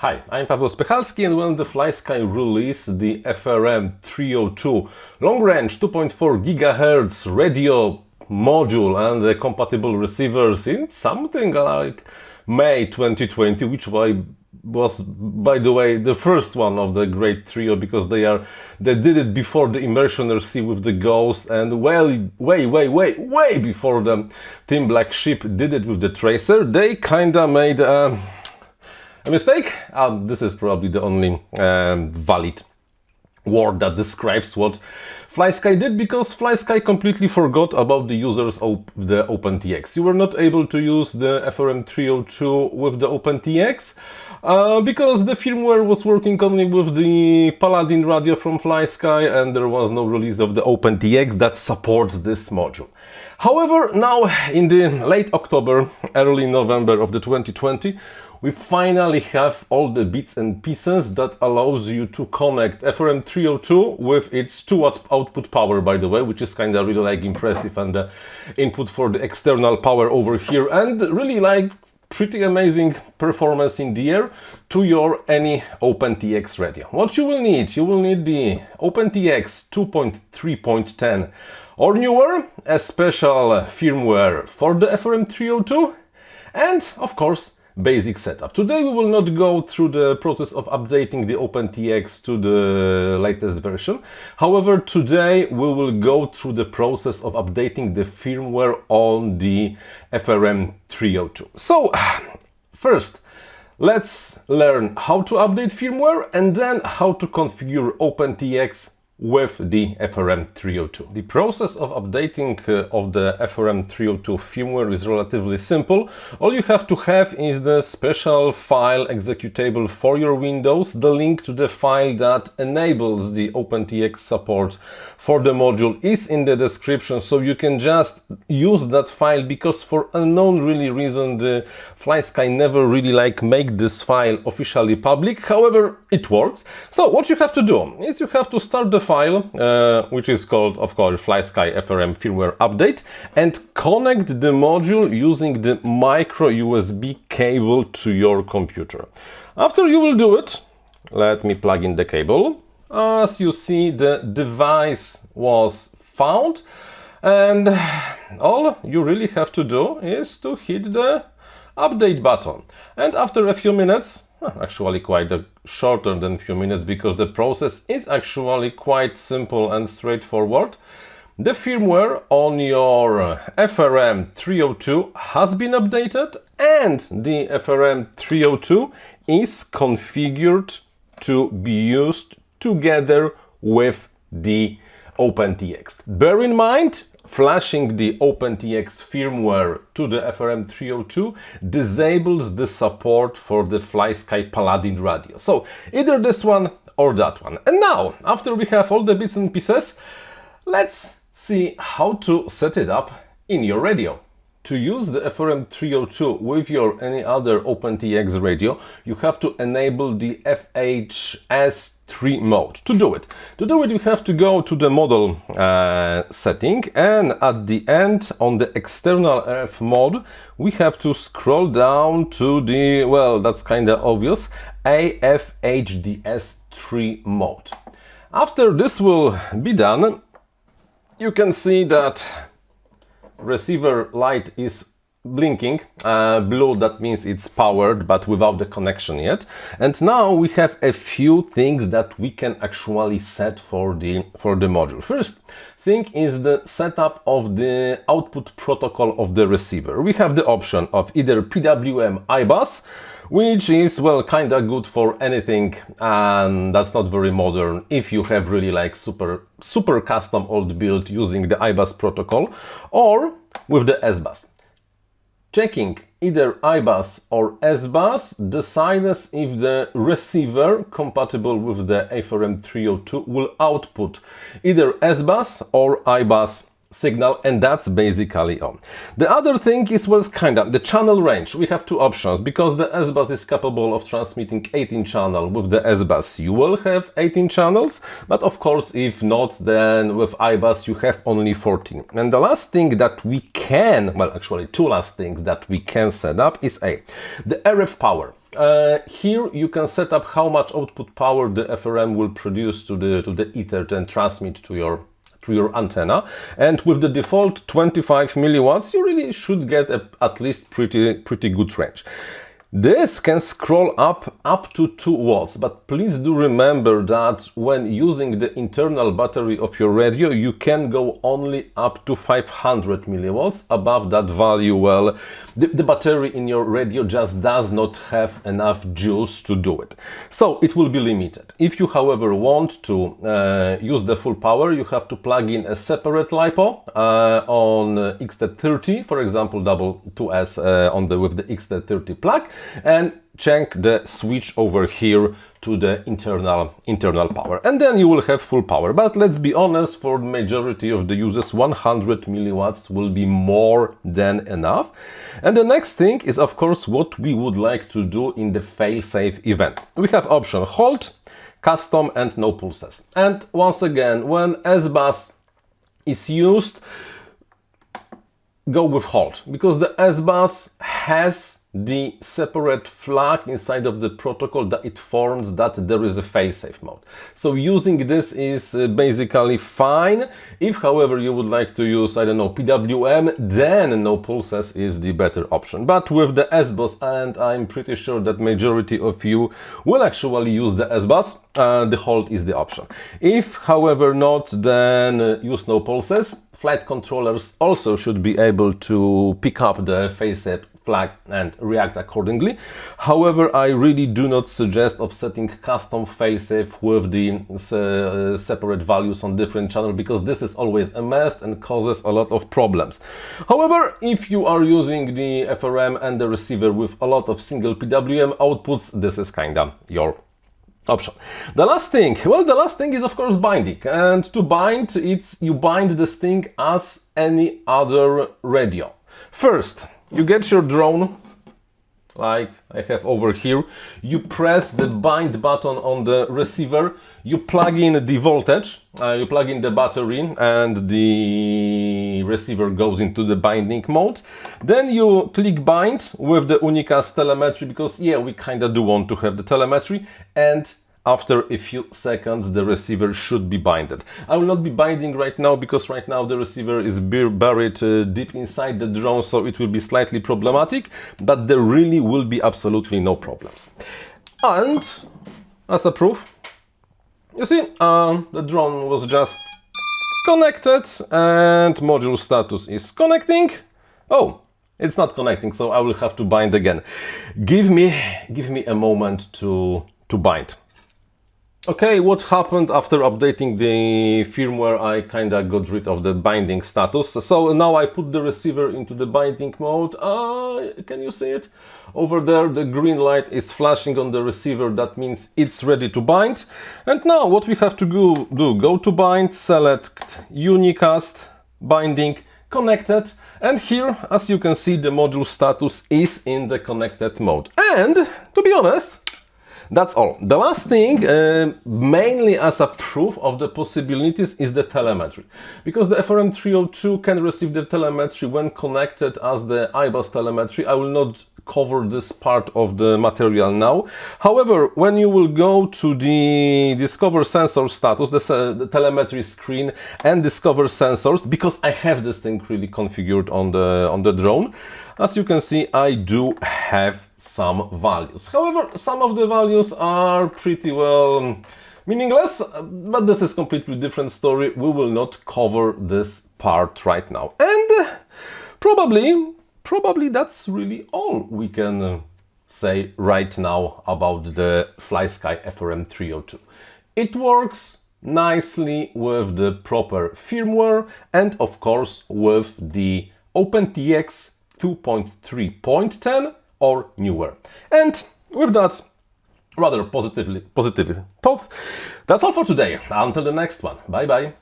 Hi, I'm Paweł Spychalski, and when the FlySky released the FRM302 long-range 2.4 GHz radio module and the compatible receivers in something like May 2020, which was, by the way, the first one of the great trio, because they did it before the Immersion RC with the Ghost, and way before the Team Black Sheep did it with the Tracer. They kinda made a mistake. This is probably the only valid word that describes what FlySky did, because FlySky completely forgot about the users of the OpenTX. You were not able to use the FRM302 with the OpenTX because the firmware was working only with the Paladin radio from FlySky, and there was no release of the OpenTX that supports this module. However, now in the late October, early November of the 2020, we finally have all the bits and pieces that allows you to connect FRM302 with its 2-watt output power, by the way, which is kind of really like impressive, and the input for the external power over here, and really like pretty amazing performance in the air to your any OpenTX radio. What you will need the OpenTX 2.3.10 or newer, a special firmware for the FRM302, and of course basic setup. Today we will not go through the process of updating the OpenTX to the latest version. However, today we will go through the process of updating the firmware on the FRM302. So first, let's learn how to update firmware and then how to configure OpenTX with the FRM302. The process of updating of the FRM302 firmware is relatively simple. All you have to have is the special file executable for your Windows. The link to the file that enables the OpenTX support for the module is in the description, so you can just use that file, because for unknown really reason the FlySky never really make this file officially public. However, it works. So what you have to do is you have to start the file, which is called, of course, FlySky FRM firmware update, and connect the module using the micro USB cable to your computer. After you will do it, let me plug in the cable. As you see, the device was found, and all you really have to do is to hit the update button. And after a few minutes, actually quite shorter than a few minutes, because the process is actually quite simple and straightforward, the firmware on your FRM302 has been updated, and the FRM302 is configured to be used together with the OpenTX. Bear in mind, flashing the OpenTX firmware to the FRM302 disables the support for the FlySky Paladin radio. So either this one or that one. And now, after we have all the bits and pieces, let's see how to set it up in your radio. To use the FRM302 with your any other OpenTX radio, you have to enable the FHS3 mode. To do it, you have to go to the model setting, and at the end, on the external RF mode, we have to scroll down to the, well, that's kind of obvious, AFHDS3 mode. After this will be done, you can see that receiver light is blinking blue. That means it's powered, but without the connection yet. And now we have a few things that we can actually set for the module. First thing is the setup of the output protocol of the receiver. We have the option of either PWM iBus, which is, well, kind of good for anything, and that's not very modern if you have really like super custom old build using the iBus protocol, or with the S-Bus. Checking either iBus or S-Bus decides if the receiver compatible with the FRM302 will output either S-Bus or iBus signal, and that's basically on. The other thing is, well, kind of the channel range. We have two options, because the S-Bus is capable of transmitting 18 channel. With the S-Bus you will have 18 channels, but of course if not, then with iBus you have only 14. And the last thing that we can, well, actually two last things that we can set up is the RF power. Here you can set up how much output power the FRM will produce to the ether and transmit to your antenna, and with the default 25 milliwatts you really should get at least pretty good range. This can scroll up to 2 watts, but please do remember that when using the internal battery of your radio, you can go only up to 500 milliwatts. Above that value, well, the battery in your radio just does not have enough juice to do it. So it will be limited. If you, however, want to use the full power, you have to plug in a separate LiPo on XT30, for example, double 2S with the XT30 plug, and check the switch over here to the internal power, and then you will have full power. But let's be honest, for the majority of the users 100 milliwatts will be more than enough. And the next thing is, of course, what we would like to do in the fail-safe event. We have option hold, custom, and no pulses. And once again, when S-Bus is used, go with hold, because the S-Bus has the separate flag inside of the protocol that it forms that there is a fail-safe mode. So using this is basically fine. If, however, you would like to use, I don't know, PWM, then no pulses is the better option. But with the S-Bus, and I'm pretty sure that majority of you will actually use the S-Bus, the hold is the option. If, however, not, then use no pulses. Flight controllers also should be able to pick up the fail-safe flag and react accordingly. However, I really do not suggest of setting custom fail-safe with the separate values on different channels, because this is always a mess and causes a lot of problems. However, if you are using the FRM and the receiver with a lot of single PWM outputs, this is kinda your option. The last thing is of course binding, and to bind, you bind this thing as any other radio. First, you get your drone, like I have over here, you press the bind button on the receiver, you plug in the voltage, you plug in the battery, and the receiver goes into the binding mode. Then you click bind with the Unicast telemetry, because yeah, we kinda do want to have the telemetry, and after a few seconds the receiver should be binded. I will not be binding right now, because right now the receiver is buried deep inside the drone, so it will be slightly problematic, but there really will be absolutely no problems. And as a proof, you see, the drone was just connected and module status is connecting. Oh, it's not connecting, so I will have to bind again. Give me a moment to bind. Okay, what happened after updating the firmware? I kinda got rid of the binding status. So now I put the receiver into the binding mode. Can you see it? Over there, the green light is flashing on the receiver. That means it's ready to bind. And now what we have to do, go to bind, select Unicast, binding, connected. And here, as you can see, the module status is in the connected mode. And to be honest, that's all. The last thing, mainly as a proof of the possibilities, is the telemetry. Because the FRM302 can receive the telemetry when connected as the iBus telemetry. I will not cover this part of the material now. However, when you will go to the Discover Sensor status, the telemetry screen, and Discover Sensors, because I have this thing really configured on the drone, as you can see, I do have some values. However, some of the values are pretty well meaningless, but this is completely different story. We will not cover this part right now. And probably that's really all we can say right now about the FlySky FRM302. It works nicely with the proper firmware and of course with the OpenTX 2.3.10 or newer. And with that rather positive thought, that's all for today. Until the next one. Bye bye.